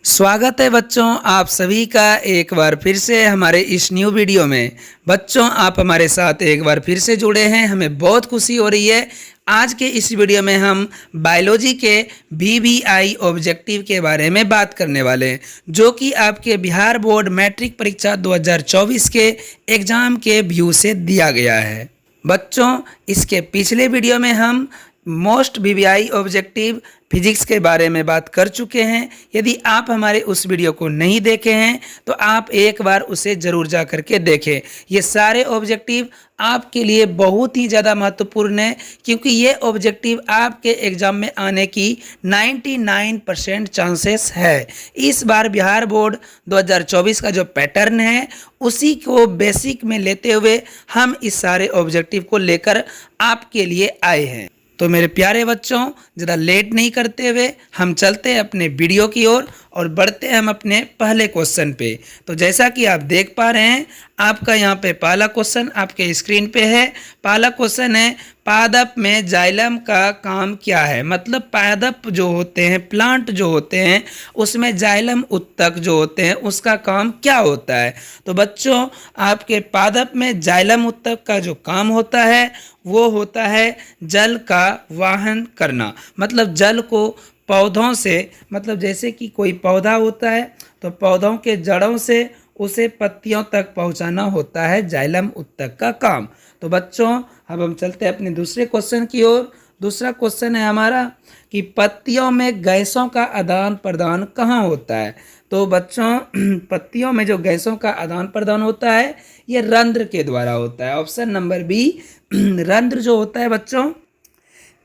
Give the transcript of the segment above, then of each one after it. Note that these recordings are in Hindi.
स्वागत है बच्चों, आप सभी का एक बार फिर से हमारे इस न्यू वीडियो में। बच्चों, आप हमारे साथ एक बार फिर से जुड़े हैं, हमें बहुत खुशी हो रही है। आज के इस वीडियो में हम बायोलॉजी के VBI ऑब्जेक्टिव के बारे में बात करने वाले हैं, जो कि आपके बिहार बोर्ड मैट्रिक परीक्षा 2024 के एग्ज़ाम के व्यू से दिया गया है। बच्चों, इसके पिछले वीडियो में हम मोस्ट VBI ऑब्जेक्टिव फिजिक्स के बारे में बात कर चुके हैं। यदि आप हमारे उस वीडियो को नहीं देखे हैं तो आप एक बार उसे ज़रूर जा करके देखें। ये सारे ऑब्जेक्टिव आपके लिए बहुत ही ज़्यादा महत्वपूर्ण है, क्योंकि ये ऑब्जेक्टिव आपके एग्ज़ाम में आने की 99% चांसेस है। इस बार बिहार बोर्ड 2024 का जो पैटर्न है उसी को बेसिक में लेते हुए हम इस सारे ऑब्जेक्टिव को लेकर आपके लिए आए हैं। तो मेरे प्यारे बच्चों, ज़रा लेट नहीं करते हुए हम चलते हैं अपने वीडियो की ओर और बढ़ते हैं हम अपने पहले क्वेश्चन पे। तो जैसा कि आप देख पा रहे हैं, आपका यहाँ पे पहला क्वेश्चन आपके स्क्रीन पे है। पहला क्वेश्चन है, पादप में जाइलम का काम क्या है। मतलब पादप जो होते हैं, प्लांट जो होते हैं, उसमें जाइलम उत्तक जो होते हैं उसका काम क्या होता है। तो बच्चों, आपके पादप में जाइलम उत्तक का जो काम होता है वो होता है जल का वाहन करना। मतलब जल को पौधों से, मतलब जैसे कि कोई पौधा होता है तो पौधों के जड़ों से उसे पत्तियों तक पहुंचाना होता है जाइलम उत्तक का काम। तो बच्चों, अब हम चलते हैं अपने दूसरे क्वेश्चन की ओर। दूसरा क्वेश्चन है हमारा कि पत्तियों में गैसों का आदान प्रदान कहाँ होता है। तो बच्चों, पत्तियों में जो गैसों का आदान प्रदान होता है ये रंध्र के द्वारा होता है। ऑप्शन नंबर बी, रंध्र जो होता है बच्चों,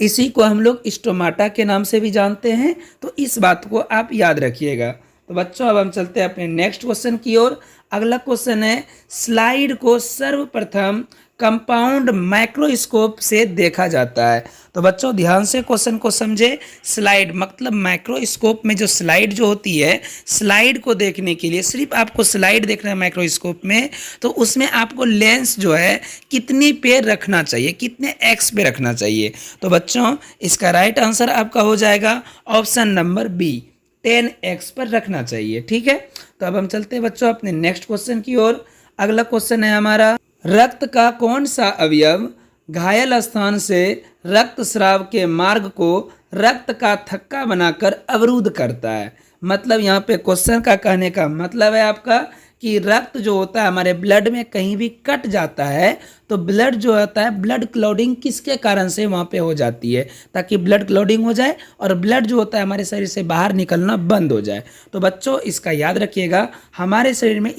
इसी को हम लोग स्टोमाटा के नाम से भी जानते हैं। तो इस बात को आप याद रखिएगा। तो बच्चों, अब हम चलते हैं अपने नेक्स्ट क्वेश्चन की ओर। अगला क्वेश्चन है, स्लाइड को सर्वप्रथम कंपाउंड माइक्रोस्कोप से देखा जाता है। तो बच्चों, ध्यान से क्वेश्चन को समझे। स्लाइड मतलब माइक्रोस्कोप में जो स्लाइड जो होती है, स्लाइड को देखने के लिए सिर्फ आपको स्लाइड देखना है माइक्रोस्कोप में, तो उसमें आपको लेंस जो है कितनी पे रखना चाहिए, कितने एक्स पे रखना चाहिए। तो बच्चों, इसका राइट आंसर आपका हो जाएगा ऑप्शन नंबर बी, 10x पर रखना चाहिए। ठीक है, तो अब हम चलते हैं बच्चों अपने नेक्स्ट क्वेश्चन की ओर। अगला क्वेश्चन है हमारा, रक्त का कौन सा अवयव घायल स्थान से रक्त स्राव के मार्ग को रक्त का थक्का बनाकर अवरुद्ध करता है। मतलब यहाँ पे क्वेश्चन का कहने का मतलब है आपका कि रक्त जो होता है हमारे ब्लड में कहीं भी कट जाता है तो ब्लड जो होता है, ब्लड क्लॉटिंग किसके कारण से वहाँ पे हो जाती है, ताकि ब्लड क्लॉटिंग हो जाए और ब्लड जो होता है हमारे शरीर से बाहर निकलना बंद हो जाए। तो बच्चों, इसका याद रखिएगा, हमारे शरीर में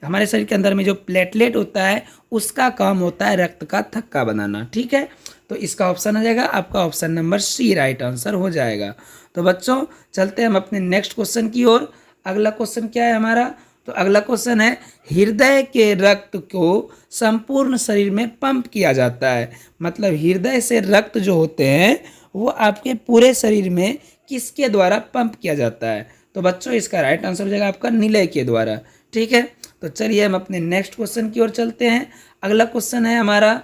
हमारे शरीर के अंदर में जो प्लेटलेट होता है उसका काम होता है रक्त का थक्का बनाना। ठीक है, तो इसका ऑप्शन आ जाएगा आपका option number C, right answer हो जाएगा। तो बच्चों, चलते हैं हम अपने नेक्स्ट क्वेश्चन की ओर। अगला क्वेश्चन क्या है हमारा, तो अगला क्वेश्चन है, हृदय के रक्त को संपूर्ण शरीर में पंप किया जाता है। मतलब हृदय से रक्त जो होते हैं वो आपके पूरे शरीर में किसके द्वारा पंप किया जाता है। तो बच्चों, इसका राइट आंसर हो जाएगा आपका निलय के द्वारा। ठीक है, तो चलिए हम अपने नेक्स्ट क्वेश्चन की ओर चलते हैं। अगला क्वेश्चन है हमारा,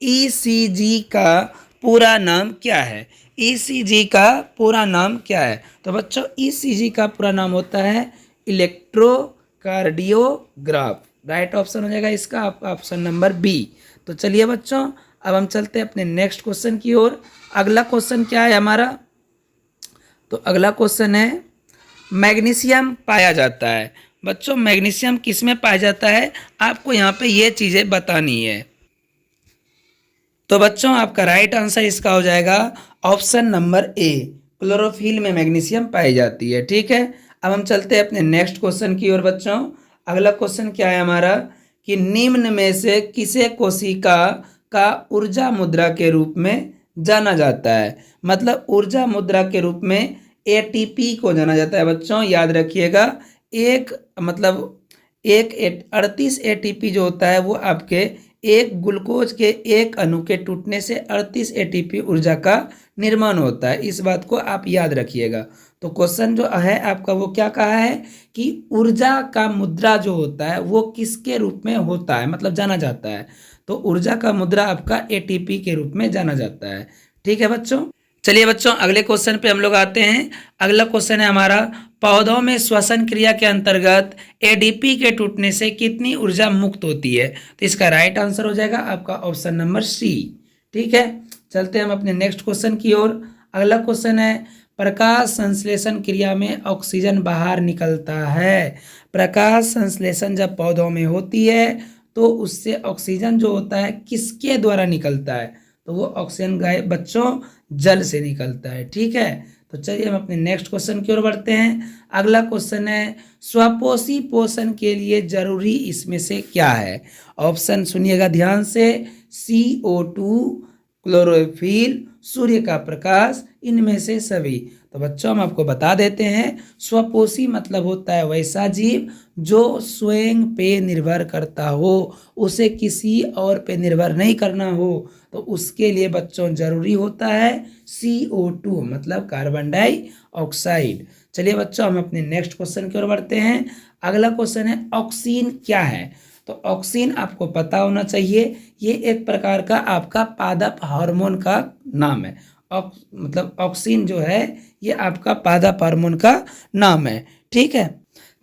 ECG का पूरा नाम क्या है। ECG का पूरा नाम क्या है। तो बच्चों, ECG का पूरा नाम होता है इलेक्ट्रोकार्डियोग्राफ। राइट ऑप्शन हो जाएगा इसका ऑप्शन नंबर बी। तो चलिए बच्चों, अब हम चलते हैं अपने नेक्स्ट क्वेश्चन की ओर। अगला क्वेश्चन क्या है हमारा, तो अगला क्वेश्चन है, मैग्नीशियम पाया जाता है। बच्चों, मैग्नीशियम किस में पाया जाता है, आपको यहाँ पे ये चीज़ें बतानी है। तो बच्चों, आपका राइट आंसर इसका हो जाएगा ऑप्शन नंबर ए, क्लोरोफिल में मैग्नीशियम पाई जाती है। ठीक है, अब हम चलते हैं अपने नेक्स्ट क्वेश्चन की ओर। बच्चों, अगला क्वेश्चन क्या है हमारा कि निम्न में से किसे कोशिका का ऊर्जा मुद्रा के रूप में जाना जाता है। मतलब ऊर्जा मुद्रा के रूप में ATP को जाना जाता है। बच्चों, याद रखिएगा, एक 38 ATP जो होता है वो आपके एक ग्लूकोज के एक अणु के टूटने से 38 ATP ऊर्जा का निर्माण होता है। इस बात को आप याद रखिएगा। तो क्वेश्चन जो है आपका वो क्या कहा है कि ऊर्जा का मुद्रा जो होता है वो किसके रूप में होता है, मतलब जाना जाता है। तो ऊर्जा का मुद्रा आपका ATP के रूप में जाना जाता है। ठीक है बच्चों, चलिए बच्चों, अगले क्वेश्चन पे हम लोग आते हैं। अगला क्वेश्चन है हमारा, पौधों में श्वसन क्रिया के अंतर्गत एडीपी के टूटने से कितनी ऊर्जा मुक्त होती है? तो इसका राइट आंसर हो जाएगा आपका ऑप्शन नंबर सी। ठीक है, चलते हैं हम अपने नेक्स्ट क्वेश्चन की ओर। अगला क्वेश्चन है, प्रकाश संश्लेषण क्रिया में ऑक्सीजन बाहर निकलता है। प्रकाश संश्लेषण जब पौधों में होती है तो उससे ऑक्सीजन जो होता है किसके द्वारा निकलता है? तो वो ऑक्सीजन गाय बच्चों जल से निकलता है। ठीक है, तो चलिए हम अपने नेक्स्ट क्वेश्चन की ओर बढ़ते हैं। अगला क्वेश्चन है, स्वपोषी पोषण के लिए जरूरी इसमें से क्या है? ऑप्शन सुनिएगा ध्यान से। CO2, क्लोरोफिल, सूर्य का प्रकाश, इनमें से सभी। तो बच्चों हम आपको बता देते हैं, स्वपोषी मतलब होता है वैसा जीव जो स्वयं पे निर्भर करता हो, उसे किसी और पे निर्भर नहीं करना हो। तो उसके लिए बच्चों जरूरी होता है CO2 मतलब कार्बन डाइऑक्साइड। चलिए बच्चों हम अपने नेक्स्ट क्वेश्चन की ओर बढ़ते हैं। अगला क्वेश्चन है, ऑक्सीन क्या है? तो ऑक्सीन आपको पता होना चाहिए, ये एक प्रकार का आपका पादप हार्मोन का नाम है। मतलब ऑक्सीन जो है ये आपका पादप हार्मोन का नाम है। ठीक है,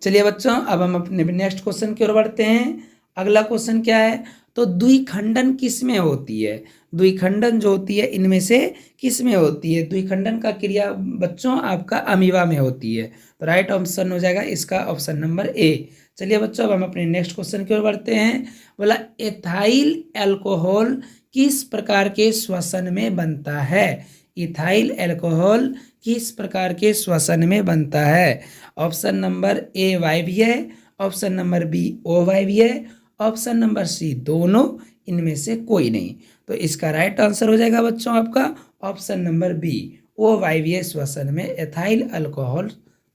चलिए बच्चों अब हम अपने नेक्स्ट क्वेश्चन की ओर बढ़ते हैं। अगला क्वेश्चन क्या है? तो द्विखंडन किस में होती है? द्विखंडन जो होती है इनमें से किस में होती है? द्विखंडन का क्रिया बच्चों आपका अमीबा में होती है। तो राइट ऑप्शन हो जाएगा इसका ऑप्शन नंबर ए। चलिए बच्चों अब हम अपने नेक्स्ट क्वेश्चन की ओर बढ़ते हैं। बोला, एथाइल अल्कोहल किस प्रकार के श्वसन में बनता है? इथाइल अल्कोहल किस प्रकार के श्वसन में बनता है? ऑप्शन नंबर ए वायवीय है, ऑप्शन नंबर बी अवायवीय है, ऑप्शन नंबर सी दोनों, इनमें से कोई नहीं। तो इसका राइट आंसर हो जाएगा बच्चों आपका ऑप्शन नंबर बी, अवायवीय श्वसन में एथाइल अल्कोहल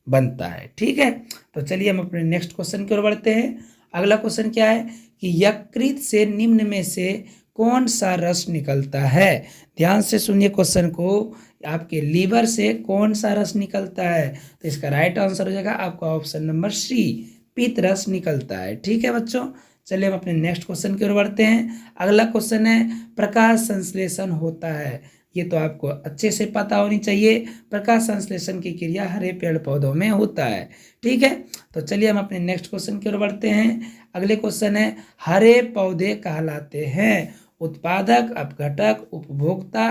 बनता है। ठीक है, तो चलिए हम अपने नेक्स्ट क्वेश्चन की ओर बढ़ते हैं। अगला क्वेश्चन क्या है कि यकृत से निम्न में से कौन सा रस निकलता है? ध्यान से सुनिए क्वेश्चन को, आपके लीवर से कौन सा रस निकलता है? तो इसका राइट आंसर हो जाएगा आपका ऑप्शन नंबर सी, पित्त रस निकलता है। ठीक है बच्चों, चलिए हम अपने नेक्स्ट क्वेश्चन की ओर बढ़ते हैं। अगला क्वेश्चन है, प्रकाश संश्लेषण होता है। ये तो आपको अच्छे से पता होनी चाहिए, प्रकाश संश्लेषण की क्रिया हरे पेड़ पौधों में होता है। ठीक है, तो चलिए हम अपने नेक्स्ट क्वेश्चन की ओर बढ़ते हैं। अगले क्वेश्चन है, हरे पौधे कहलाते हैं उत्पादक, अपघटक, उपभोक्ता,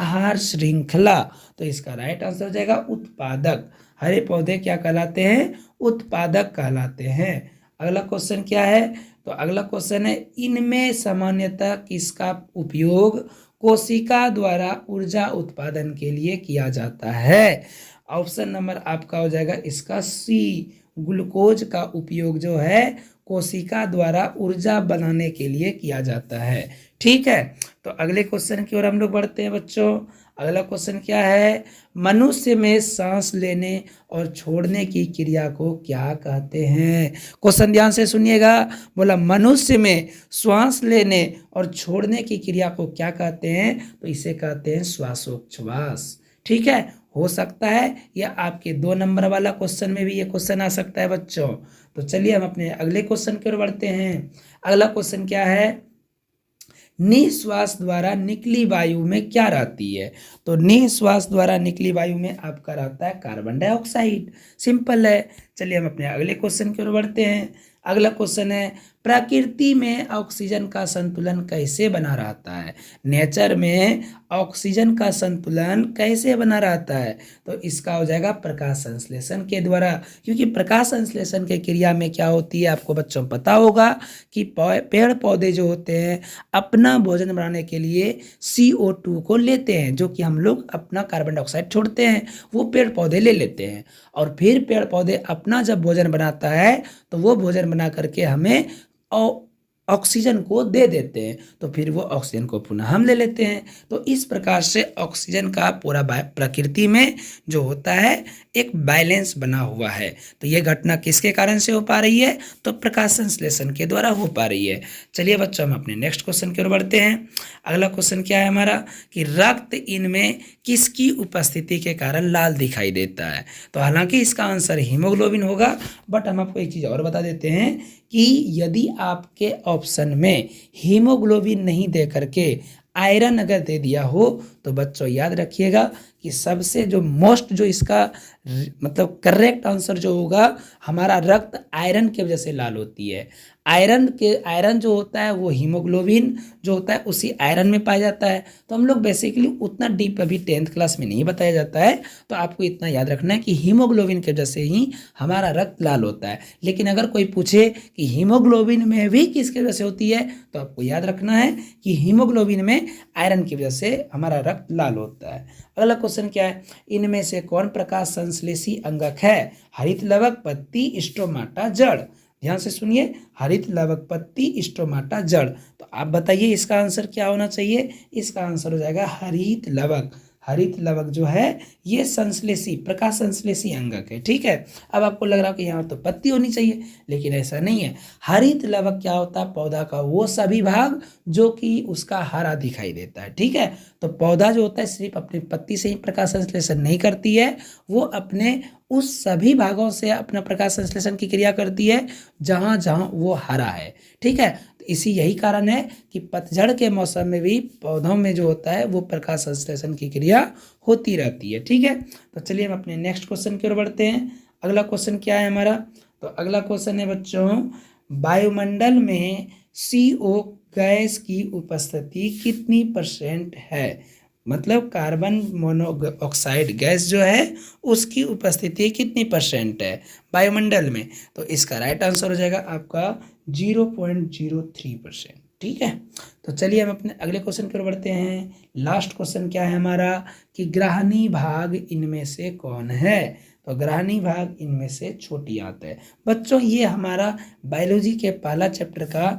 आहार श्रृंखला। तो इसका राइट आंसर हो जाएगा उत्पादक। हरे पौधे क्या कहलाते हैं? उत्पादक कहलाते हैं। अगला क्वेश्चन क्या है? तो अगला क्वेश्चन है, इनमें सामान्यतः किसका उपयोग कोशिका द्वारा ऊर्जा उत्पादन के लिए किया जाता है? ऑप्शन नंबर आपका हो जाएगा इसका सी, ग्लूकोज का उपयोग जो है कोशिका द्वारा ऊर्जा बनाने के लिए किया जाता है। ठीक है, तो अगले क्वेश्चन की ओर हम लोग बढ़ते हैं बच्चों। अगला क्वेश्चन क्या है? मनुष्य में सांस लेने और छोड़ने की क्रिया को क्या कहते हैं? क्वेश्चन ध्यान से सुनिएगा। बोला, मनुष्य में श्वास लेने और छोड़ने की क्रिया को क्या कहते हैं? तो इसे कहते हैं श्वासोच्छ्वास। ठीक है, हो सकता है या आपके 2 नंबर वाला क्वेश्चन में भी ये क्वेश्चन आ सकता है बच्चों। तो चलिए हम अपने अगले क्वेश्चन की ओर बढ़ते हैं। अगला क्वेश्चन क्या है? निश्वास द्वारा निकली वायु में क्या रहती है? तो निश्वास द्वारा निकली वायु में आपका रहता है कार्बन डाइऑक्साइड। सिंपल है। चलिए हम अपने अगले क्वेश्चन की ओर बढ़ते हैं। अगला क्वेश्चन है, प्रकृति में ऑक्सीजन का संतुलन कैसे बना रहता है? नेचर में ऑक्सीजन का संतुलन कैसे बना रहता है? तो इसका हो जाएगा प्रकाश संश्लेषण के द्वारा। क्योंकि प्रकाश संश्लेषण के क्रिया में क्या होती है आपको बच्चों पता होगा कि पेड़ पौधे जो होते हैं अपना भोजन बनाने के लिए CO2 को लेते हैं, जो कि हम लोग अपना कार्बन डाइऑक्साइड छोड़ते हैं, वो पेड़ पौधे ले लेते हैं। और फिर पेड़ पौधे अपना जब भोजन बनाता है तो वो भोजन बना करके हमें ऑक्सीजन को दे देते हैं, तो फिर वो ऑक्सीजन को पुनः हम ले लेते हैं। तो इस प्रकार से ऑक्सीजन का पूरा प्रकृति में जो होता है एक बैलेंस बना हुआ है। तो ये घटना किसके कारण से हो पा रही है? तो प्रकाश संश्लेषण के द्वारा हो पा रही है। चलिए बच्चों हम अपने नेक्स्ट क्वेश्चन की ओर बढ़ते हैं। अगला क्वेश्चन क्या है हमारा कि रक्त इनमें किसकी उपस्थिति के कारण लाल दिखाई देता है? तो हालांकि इसका आंसर हीमोग्लोबिन होगा, बट हम आपको एक चीज़ और बता देते हैं कि यदि आपके ऑप्शन में हीमोग्लोबिन नहीं दे करके आयरन अगर दे दिया हो तो बच्चों याद रखिएगा कि सबसे जो मोस्ट जो इसका मतलब करेक्ट आंसर जो होगा, हमारा रक्त आयरन की वजह से लाल होती है। आयरन जो होता है वो हीमोग्लोबिन जो होता है उसी आयरन में पाया जाता है। तो हम लोग बेसिकली उतना डीप अभी 10th क्लास में नहीं बताया जाता है, तो आपको इतना याद रखना है कि हीमोग्लोबिन की वजह से ही हमारा रक्त लाल होता है। लेकिन अगर कोई पूछे कि हीमोग्लोबिन में भी किसकी वजह से होती है, तो आपको याद रखना है कि हीमोग्लोबिन में आयरन की वजह से हमारा रक्त लाल होता है। अगला क्वेश्चन क्या है, इनमें से कौन प्रकाश संश्लेषी अंगक है? हरित लवक, पत्ती, स्ट्रोमाटा, जड़। ध्यान से सुनिए, हरित लवक, पत्ती, स्ट्रोमाटा, जड़। तो आप बताइए इसका आंसर क्या होना चाहिए? इसका आंसर हो जाएगा हरित लवक। हरित लवक जो है ये संश्लेषी, प्रकाश संश्लेषी अंगक है। ठीक है, अब आपको लग रहा है कि यहाँ तो पत्ती होनी चाहिए, लेकिन ऐसा नहीं है। हरित लवक क्या होता है? पौधा का वो सभी भाग जो कि उसका हरा दिखाई देता है। ठीक है, तो पौधा जो होता है सिर्फ अपनी पत्ती से ही प्रकाश संश्लेषण नहीं करती है, वो अपने उस सभी भागों से अपना प्रकाश संश्लेषण की क्रिया करती है जहाँ जहाँ वो हरा है। ठीक है, तो इसी यही कारण है कि पतझड़ के मौसम में भी पौधों में जो होता है वो प्रकाश संश्लेषण की क्रिया होती रहती है। ठीक है, तो चलिए हम अपने नेक्स्ट क्वेश्चन की ओर बढ़ते हैं। अगला क्वेश्चन क्या है हमारा? तो अगला क्वेश्चन है बच्चों, वायुमंडल में CO गैस की उपस्थिति कितनी % है? मतलब कार्बन मोनोऑक्साइड गैस जो है उसकी उपस्थिति कितनी % है वायुमंडल में? तो इसका राइट आंसर हो जाएगा आपका 0.03%। ठीक है, तो चलिए हम अपने अगले क्वेश्चन की ओर बढ़ते हैं। लास्ट क्वेश्चन क्या है हमारा कि ग्रहणी भाग इनमें से कौन है? तो ग्रहणी भाग इनमें से छोटी आंत है। बच्चों ये हमारा बायोलॉजी के पहला चैप्टर का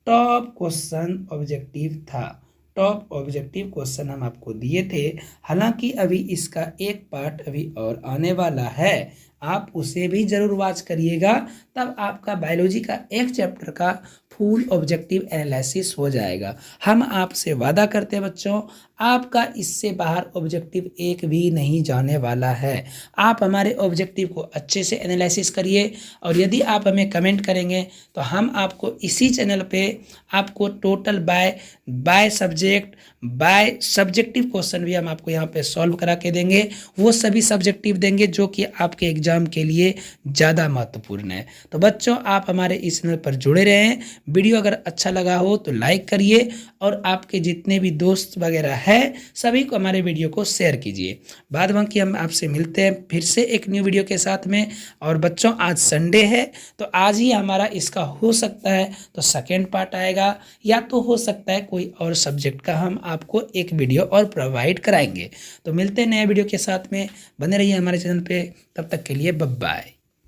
टॉप क्वेश्चन ऑब्जेक्टिव था। टॉप ऑब्जेक्टिव क्वेश्चन हम आपको दिए थे, हालांकि अभी इसका एक पार्ट अभी और आने वाला है, आप उसे भी जरूर वॉच करिएगा, तब आपका बायोलॉजी का एक चैप्टर का फुल ऑब्जेक्टिव एनालिसिस हो जाएगा। हम आपसे वादा करते हैं बच्चों, आपका इससे बाहर ऑब्जेक्टिव एक भी नहीं जाने वाला है। आप हमारे ऑब्जेक्टिव को अच्छे से एनालिसिस करिए, और यदि आप हमें कमेंट करेंगे तो हम आपको इसी चैनल पे आपको total by subject by subjective question भी हम आपको यहाँ पे सॉल्व करा के देंगे। वो सभी सब्जेक्टिव देंगे जो कि आपके एग्जाम के लिए ज़्यादा महत्वपूर्ण है। तो बच्चों आप हमारे इस चैनल पर जुड़े रहें। वीडियो अगर अच्छा लगा हो तो लाइक करिए, और आपके जितने भी दोस्त वगैरह है सभी को हमारे वीडियो को शेयर कीजिए। बाद बाकी हम आपसे मिलते हैं फिर से एक न्यू वीडियो के साथ में। और बच्चों आज संडे है, तो आज ही हमारा इसका हो सकता है तो सेकेंड पार्ट आएगा, या तो हो सकता है कोई और सब्जेक्ट का हम आपको एक वीडियो और प्रोवाइड कराएंगे। तो मिलते हैं नए वीडियो के साथ में, बने रहिए हमारे चैनल पे, तब तक के लिए बाय बाय।